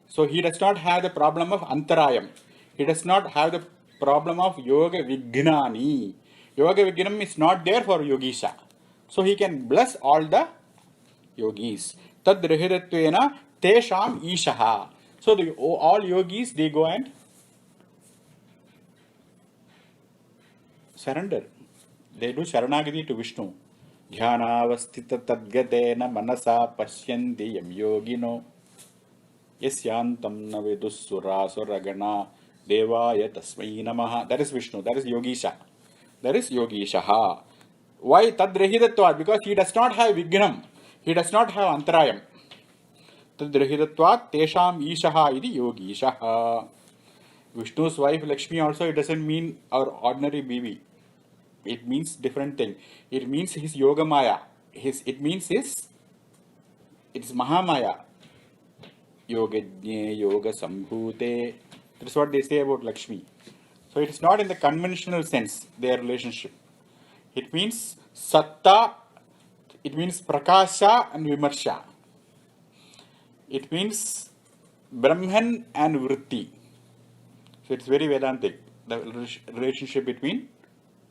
So he does not have the problem of Antarayam. He does not have the problem of Yoga Vignani. Yoga Vignam is not there for Yogisha. So he can bless all the yogis. Tad rahidatvena tesham ishaha. So all yogis, they go and surrender. They do Sharanagati to Vishnu. Dhyanavastita tadgatena manasa pashyanti yam yogino yasyantam navedusura suragana devaya tasmai namaha. That is Vishnu. That is Yogisha. That is Yogishaha. Why tadrahidatvat? Because he does not have Vignam. He does not have Antarayam. Tadrahidatvat tesham ishaha idi Yogishaha. Vishnu's wife Lakshmi also, it doesn't mean our ordinary BB. It means different thing. It means his Yoga Maya. It's Mahamaya. Yogajne, Yoga Sambhute. That's what they say about Lakshmi. So it is not in the conventional sense, their relationship. It means Satta, it means Prakasha and Vimarsha. It means Brahman and Vritti. So it's very Vedantic, the relationship between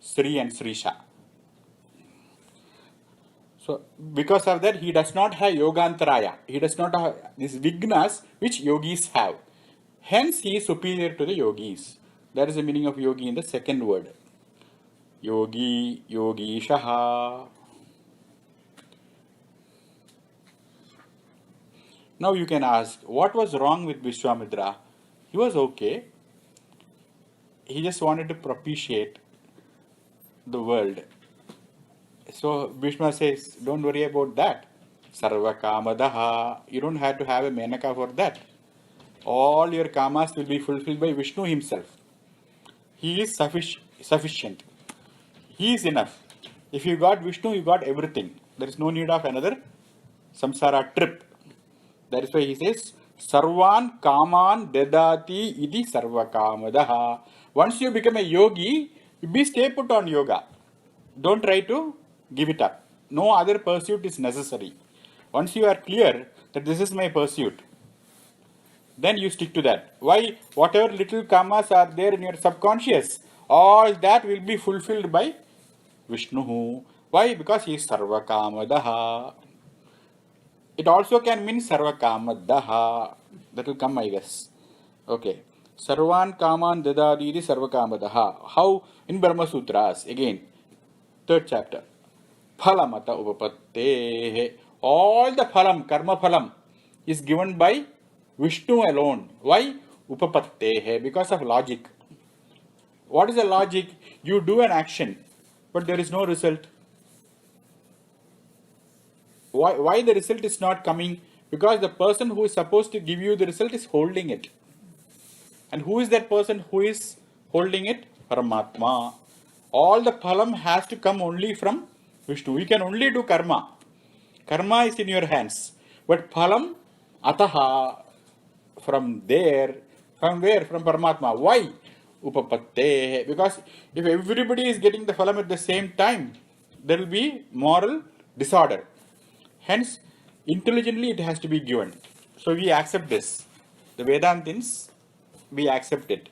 Sri and Srisha. So because of that, he does not have Yogantaraya. He does not have these Vignas which yogis have. Hence he is superior to the yogis. That is the meaning of yogi in the second word. Yogi, Yogishaha. Now you can ask, what was wrong with Vishwamitra? He was okay. He just wanted to propitiate the world. So Bhishma says, don't worry about that. Sarva kamadaha. You don't have to have a Menaka for that. All your kamas will be fulfilled by Vishnu himself. He is sufficient. He is enough. If you got Vishnu, you got everything. There is no need of another samsara trip. That is why he says, Sarvan kaman dedati idi sarva kamadaha. Once you become a yogi, be stay put on yoga. Don't try to give it up. No other pursuit is necessary. Once you are clear that this is my pursuit, then you stick to that. Why? Whatever little kamas are there in your subconscious, all that will be fulfilled by Vishnu. Why? Because he is Sarva Kamadaha. It also can mean Sarva Kamadaha. That will come, I guess. Okay. Sarvan kaman dadadidi sarvakamadaha. How? In Brahma Sutras, again, third chapter. Phalamata upapattehe. All the phalam, karma phalam, is given by Vishnu alone. Why? Upapattehe. Because of logic. What is the logic? You do an action, but there is no result. Why the result is not coming? Because the person who is supposed to give you the result is holding it. And who is that person who is holding it? Paramatma. All the phalam has to come only from Vishnu. We can only do karma. Karma is in your hands. But phalam, ataha, from there, from where? From Paramatma. Why? Upapatte. Because if everybody is getting the phalam at the same time, there will be moral disorder. Hence, intelligently it has to be given. So we accept this. The Vedantins, we accept it.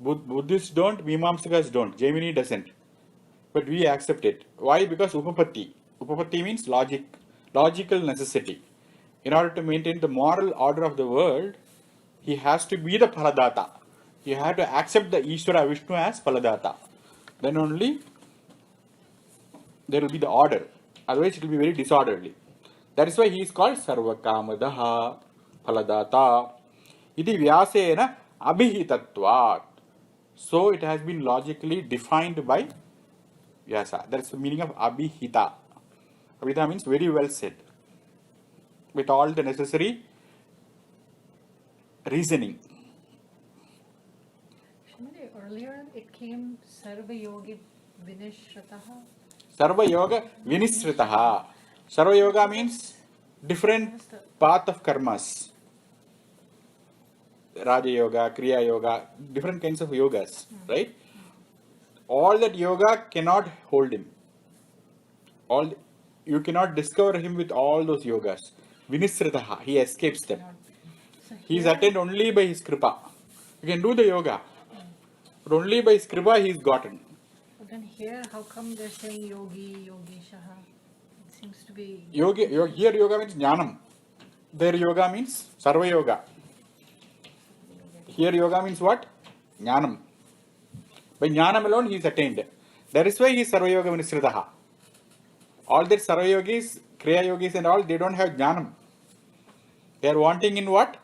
Buddhists don't, Mimamsakas don't, Jaimini doesn't. But we accept it. Why? Because Upapatti. Upapatti means logic, logical necessity. In order to maintain the moral order of the world, he has to be the Phaladata. You have to accept the Ishvara Vishnu as Phaladata. Then only there will be the order. Otherwise it will be very disorderly. That is why he is called Sarvakamadaha Phaladata. Iti Vyasena Abhihitatvat. So it has been logically defined by Vyasa. That is the meaning of Abhihita. Abhihita means very well said. With all the necessary reasoning. Shimali, earlier it came Sarva Yogi Vinishhrataha. Sarva Yoga Vinisritaha. Sarva Yoga means different path of karmas. Raja Yoga, Kriya Yoga, different kinds of yogas, right? All that yoga cannot hold him. You cannot discover him with all those yogas. Vinisritaha, he escapes them. So He is here- attained only by his kripa. You can do the yoga, but only by his kripa he is gotten. But then here, how come they're saying Yogi, Yogishaha? It seems to be. Here yoga means jnanam. There yoga means sarva yoga. Here yoga means what? Jnanam. By jnanam alone he is attained. That is why he is sarva yoga vinisritaha. All that sarva yogis, kriya yogis and all, they don't have jnanam. They are wanting in what?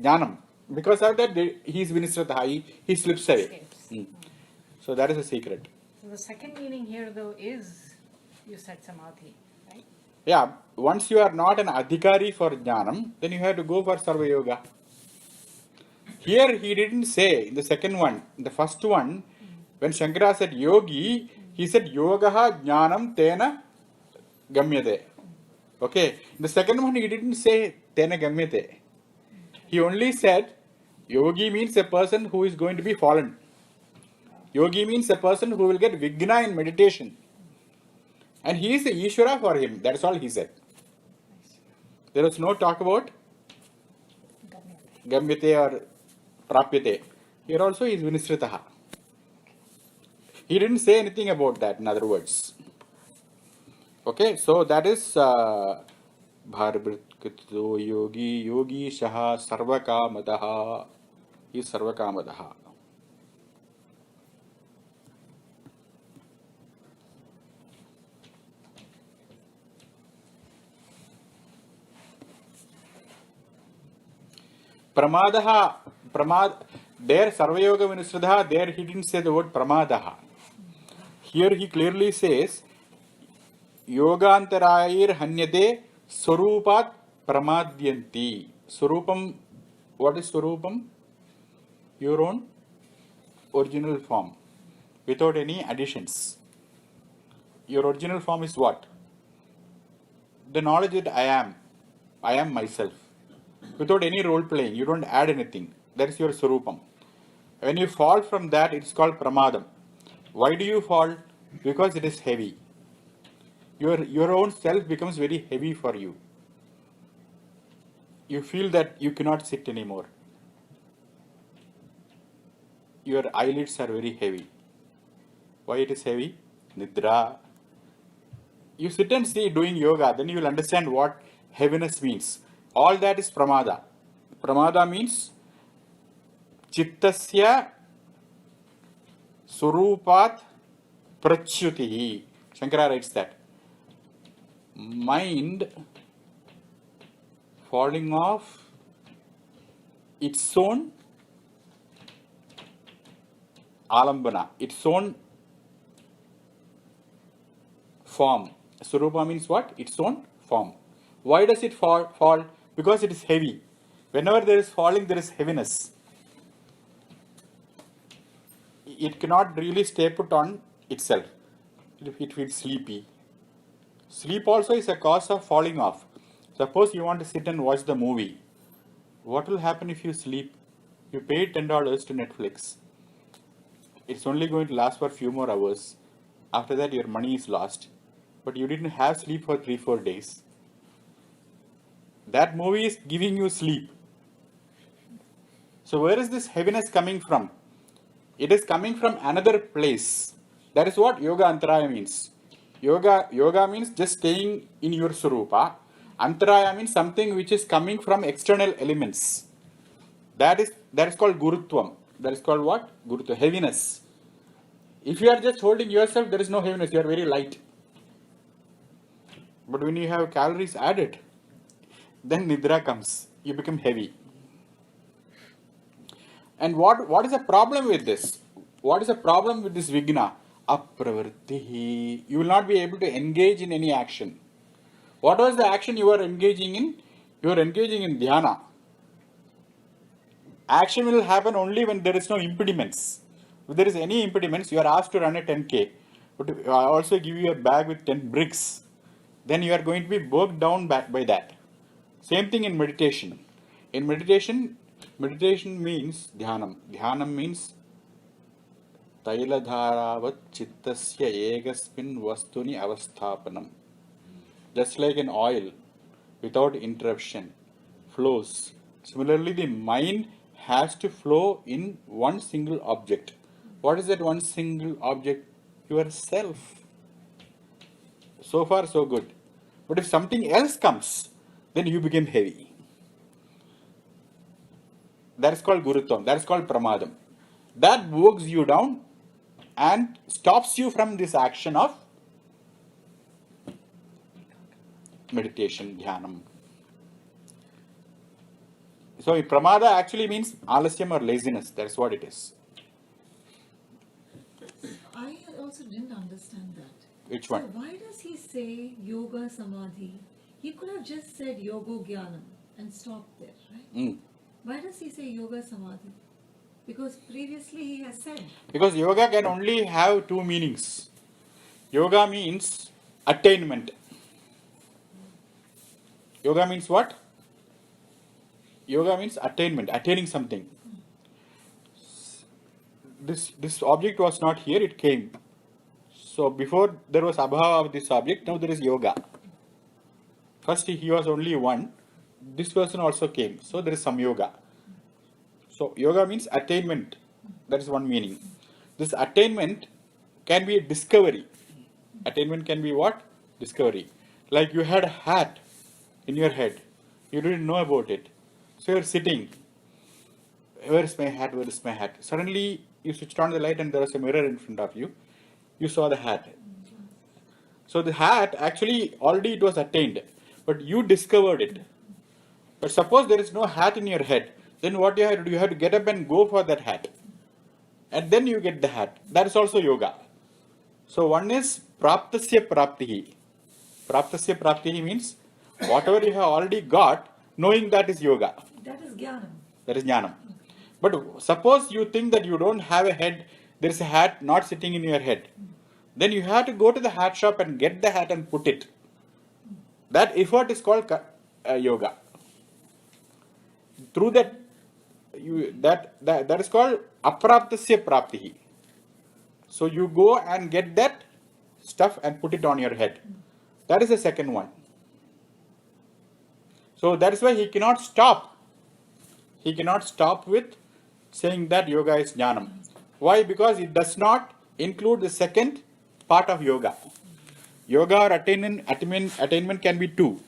Jnanam. Because of that, he is vinisritaha. He slips away. Escapes. Hmm. So that is the secret. So the second meaning here, though, is you said Samadhi, right? Yeah, once you are not an adhikari for jnanam, then you have to go for sarva yoga. Here he didn't say, in the second one, the first one, when Shankara said yogi, he said yogaha jnanam tena gamyate. Okay, in the second one he didn't say tena gamyate. He only said yogi means a person who is going to be fallen. Yogi means a person who will get vigna in meditation. And he is the Ishvara for him. That's all he said. There was no talk about Gamyate or Prapyate. Here also he is Vinisritaha. He didn't say anything about that, in other words. Okay, so that is Bharbhritkito Yogi, Yogi Shaha Sarvakamadaha. He is Sarvakamadaha. Pramadaha, there Sarvayoga Vinisritaha, there he didn't say the word Pramadaha. Here he clearly says, Yogantarayir Hanyate Swarupat Pramadyanti. Swarupam, what is Swarupam? Your own original form, without any additions. Your original form is what? The knowledge that I am myself. Without any role playing, you don't add anything. That is your Swarupam. When you fall from that, it's called Pramadam. Why do you fall? Because it is heavy. Your own self becomes very heavy for you. You feel that you cannot sit anymore. Your eyelids are very heavy. Why it is heavy? Nidra. You sit and see doing yoga, then you will understand what heaviness means. All that is pramada. Pramada means Chittasya Surupat Prachyutihi. Shankara writes that. Mind falling off its own alambana, its own form. Surupa means what? Its own form. Why does it fall? Because it is heavy. Whenever there is falling, there is heaviness. It cannot really stay put on itself. It feels sleepy. Sleep also is a cause of falling off. Suppose you want to sit and watch the movie. What will happen if you sleep? You paid $10 to Netflix. It's only going to last for a few more hours. After that, your money is lost. But you didn't have sleep for 3-4 days. That movie is giving you sleep. So where is this heaviness coming from? It is coming from another place. That is what Yoga Antaraya means. Yoga means just staying in your Surupa. Antaraya means something which is coming from external elements. That is called Gurutvam. That is called what? Gurutva, heaviness. If you are just holding yourself, there is no heaviness. You are very light. But when you have calories added, then Nidra comes. You become heavy. And what is the problem with this? What is the problem with this Vigna? Apravartihi. You will not be able to engage in any action. What was the action you were engaging in? You were engaging in dhyana. Action will happen only when there is no impediments. If there is any impediments, you are asked to run a 10K. But I also give you a bag with 10 bricks. Then you are going to be bogged down by that. Same thing in meditation. In meditation means dhyanam. Dhyanam means Tailadharavat chittasya egasmin vastuni avasthapanam. Just like an oil, without interruption, flows. Similarly, the mind has to flow in one single object. What is that one single object? Yourself. So far, so good. But if something else comes, then you become heavy. That is called Gurutvam. That is called Pramadam. That bogs you down and stops you from this action of meditation, dhyanam. So Pramada actually means alasyam or laziness. That's what it is. I also didn't understand that. Which one? So why does he say yoga samadhi? He could have just said yogo jnanam and stopped there, right? Why does he say yoga samadhi? Because previously he has said. Because yoga can only have two meanings. Yoga means attainment. Yoga means what? Yoga means attainment, attaining something. This object was not here, it came. So before there was abhava of this object, now there is yoga. First he was only one, this person also came, so there is some yoga. So yoga means attainment, that is one meaning. This attainment can be a discovery. Attainment can be what? Discovery. Like you had a hat in your head, you didn't know about it. So you're sitting, where is my hat, where is my hat? Suddenly you switched on the light and there was a mirror in front of you. You saw the hat. So the hat actually already it was attained, but you discovered it. But suppose there is no hat in your head, then what you have to do? You have to get up and go for that hat. And then you get the hat. That is also yoga. So one is praptasya praptihi. Praptasya praptihi means whatever you have already got, knowing that is yoga. That is jnanam. That is jnanam. But suppose you think that you don't have a head, there is a hat not sitting in your head. Then you have to go to the hat shop and get the hat and put it. That effort is called yoga. Through that, that is called apraptasya praptihi. So you go and get that stuff and put it on your head. That is the second one. So that is why he cannot stop. He cannot stop with saying that yoga is jnanam. Why? Because it does not include the second part of yoga. Yoga or attainment can be two.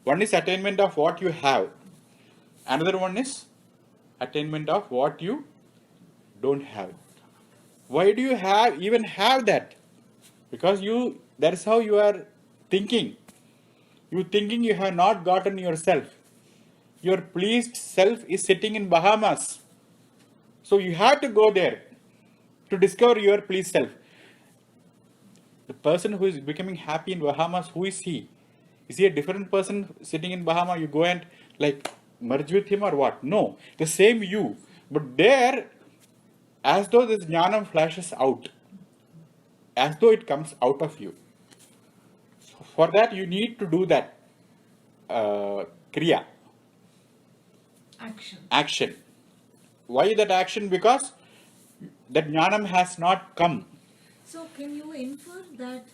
One is attainment of what you have. Another one is attainment of what you don't have. Why do you even have that? Because that is how you are thinking. You thinking you have not gotten yourself. Your pleased self is sitting in Bahamas. So you have to go there to discover your pleased self. The person who is becoming happy in Bahamas, who is he? Is he a different person sitting in Bahamas? You go and like merge with him or what? No, the same you. But there, as though this jnanam flashes out, as though it comes out of you. So for that, you need to do that kriya, action. Why that action? Because that jnanam has not come. So can you infer that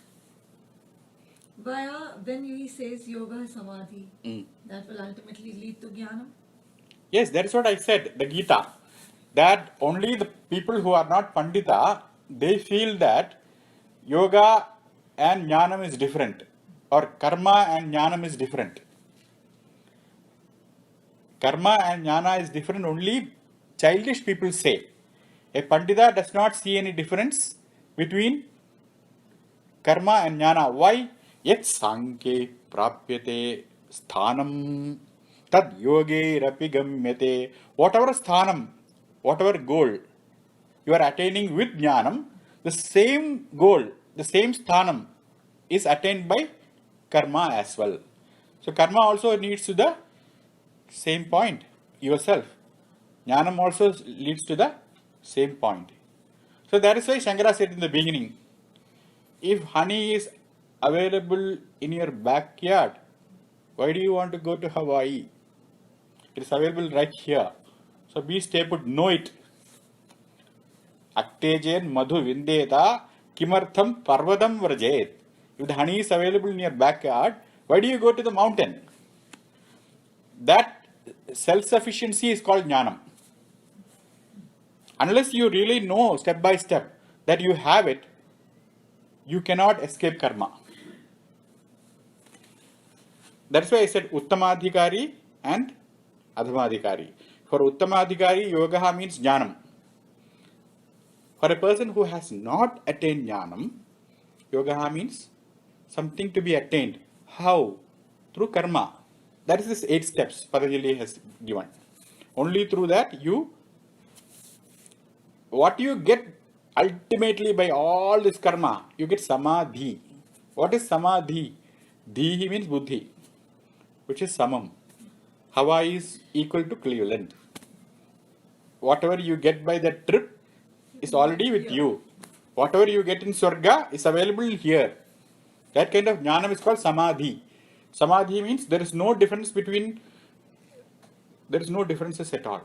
when he says yoga samadhi, that will ultimately lead to jnanam? Yes, that is what I said, the Gita. That only the people who are not Pandita, they feel that yoga and jnanam is different, or karma and jnanam is different. Karma and jnana is different, only childish people say. A Pandita does not see any difference between karma and jnana. Why? Yet sanke prapyate sthanam tad yoge rapi gamyate. Whatever sthanam, whatever goal you are attaining with jnanam, the same goal, the same sthanam is attained by karma as well. So karma also leads to the same point, yourself. Jnanam also leads to the same point. So that is why Shankara said in the beginning, if honey is available in your backyard, why do you want to go to Hawaii? It is available right here. So be stay put, know it. Aktejen madhu vindeta kimartham parvadam vrajet. If the honey is available in your backyard, why do you go to the mountain? That self-sufficiency is called jnanam. Unless you really know step by step that you have it, you cannot escape karma. That's why I said Uttamadhikari and Adhamadhikari. For Uttamadhikari, yoga means jnanam. For a person who has not attained jnanam, yoga means something to be attained. How? Through karma. That is this 8 steps Patanjali has given. Only through that what you get ultimately by all this karma, you get samadhi. What is samadhi? Dhihi means buddhi, which is samam. Hawaii is equal to Cleveland. Whatever you get by that trip is already with you. Whatever you get in Swarga is available here. That kind of jnanam is called samadhi. Samadhi means there is no differences at all.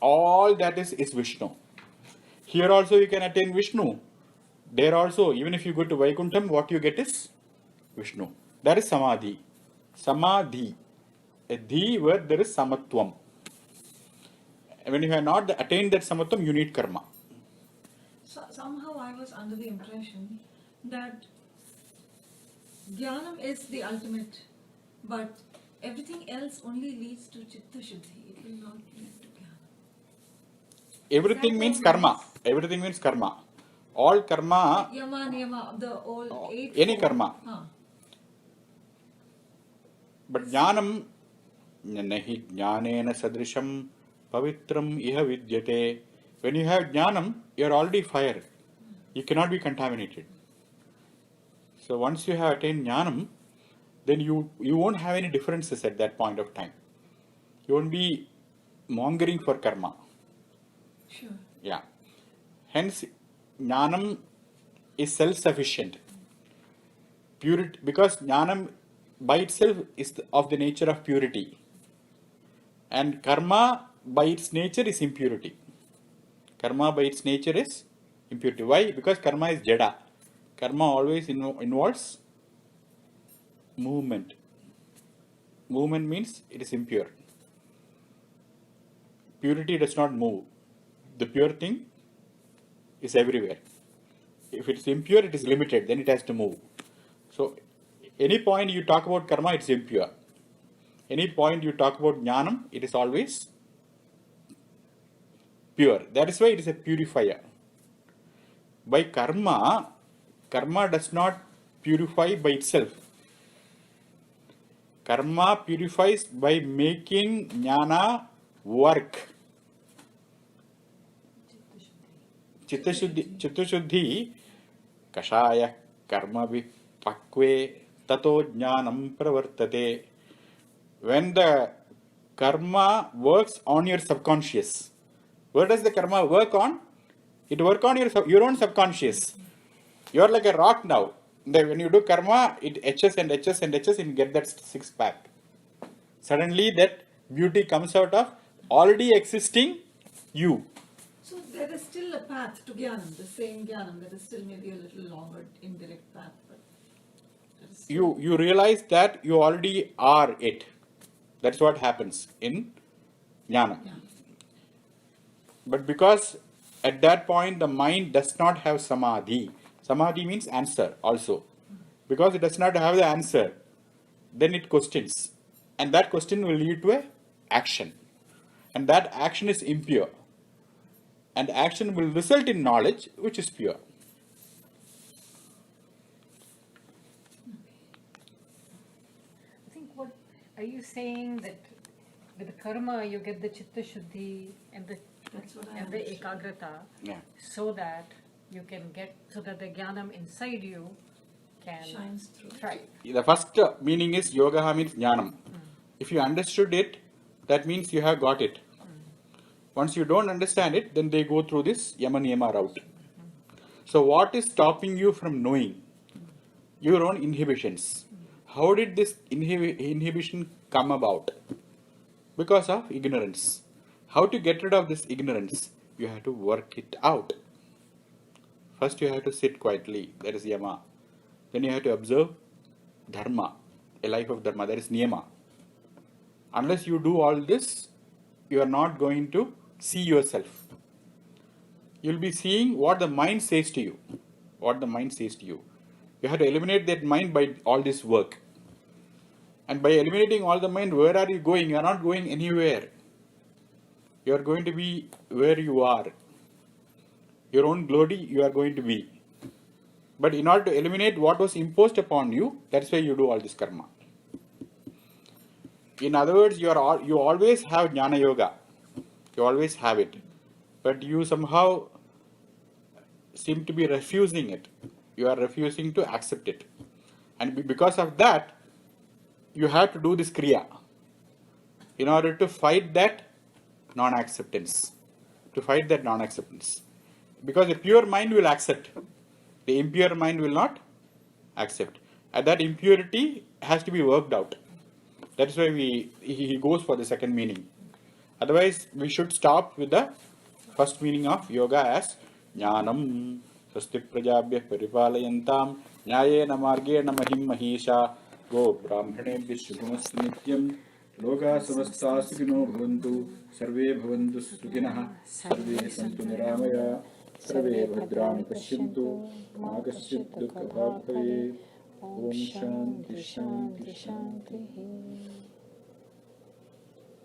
All that is Vishnu. Here also you can attain Vishnu. There also, even if you go to Vaikuntham, what you get is Vishnu. That is samadhi. Samadhi. A dhi where there is samatvam. When you have not attained that samatvam, you need karma. So, somehow I was under the impression that jnanam is the ultimate, but everything else only leads to chitta shuddhi. It will not lead to jnana. Everything means karma. Everything means karma. All karma. Yama, niyama, the all 8. Any karma. But jnanam nahi jnanena sadrisham pavitram iha vidyate. When you have jnanam, you are already fire. You cannot be contaminated. So once you have attained jnanam, then you won't have any differences at that point of time. You won't be mongering for karma. Sure. Yeah. Hence, jnanam is self-sufficient. Purity, because jnanam by itself is of the nature of purity. And karma by its nature is impurity. Karma by its nature is impurity. Why? Because karma is jada. Karma always involves movement. Movement means it is impure. Purity does not move. The pure thing is everywhere. If it is impure, it is limited, then it has to move. So, any point you talk about karma, it's impure. any point you talk about jnanam, it is always pure. That is why it is a purifier. By karma, karma does not purify by itself. Karma purifies by making jnana work. Chitta-shuddhi, kashaya karma vipakve tato jnanam pravartate. When the karma works on your subconscious, where does the karma work on? It works on your own subconscious. You are like a rock now. When you do karma, it etches and etches and etches and you get that six pack. Suddenly that beauty comes out of already existing you. So there is still a path to Jnanam, the same Jnanam, there is still maybe a little longer indirect path. But there is still You realize that you already are it. That's what happens in jnana. Yeah. But because at that point the mind does not have samadhi. Samadhi means answer also. Because it does not have the answer, then it questions. And that question will lead to a action. And that action is impure. And action will result in knowledge, which is pure. I think what are you saying that with the karma you get the chitta shuddhi and the That's what I and the understood. ekagrata, Yeah. so that you can get so that the jnanam inside you can Shines through. Right. The first meaning is yoga means jnanam. If you understood it, that means you have got it. Once you don't understand it, then they go through this yama niyama route. So what is stopping you from knowing? Your own inhibitions. How did this inhibition come about? Because of ignorance. How to get rid of this ignorance? You have to work it out. First you have to sit quietly, that is yama. Then you have to observe dharma, a life of dharma, that is niyama. Unless you do all this, you are not going to see yourself. You will be seeing what the mind says to you. What the mind says to you. You have to eliminate that mind by all this work. And by eliminating all the mind, where are you going? You are not going anywhere. You are going to be where you are. Your own glory you are going to be. But in order to eliminate what was imposed upon you, that's why you do all this karma. In other words, you always have jnana yoga. You always have it. But you somehow seem to be refusing it. You are refusing to accept it. And because of that, you have to do this kriya in order to fight that non-acceptance. To fight that non-acceptance. Because the pure mind will accept. The impure mind will not accept. And that impurity has to be worked out. That's why he goes for the second meaning. Otherwise, we should stop with the first meaning of yoga as jnanam swasti prajabhyah paripalayantam nyayena margena mahim mahisha go brahmanebhyah shubhamastu nityam loka samasta sukhino bhavantu sarve bhavantu sukhinah sarve santu niramaya sarve bhadrani pashyantu ma kaschit dukkha bhave. Om Shanti Shanti Shanti.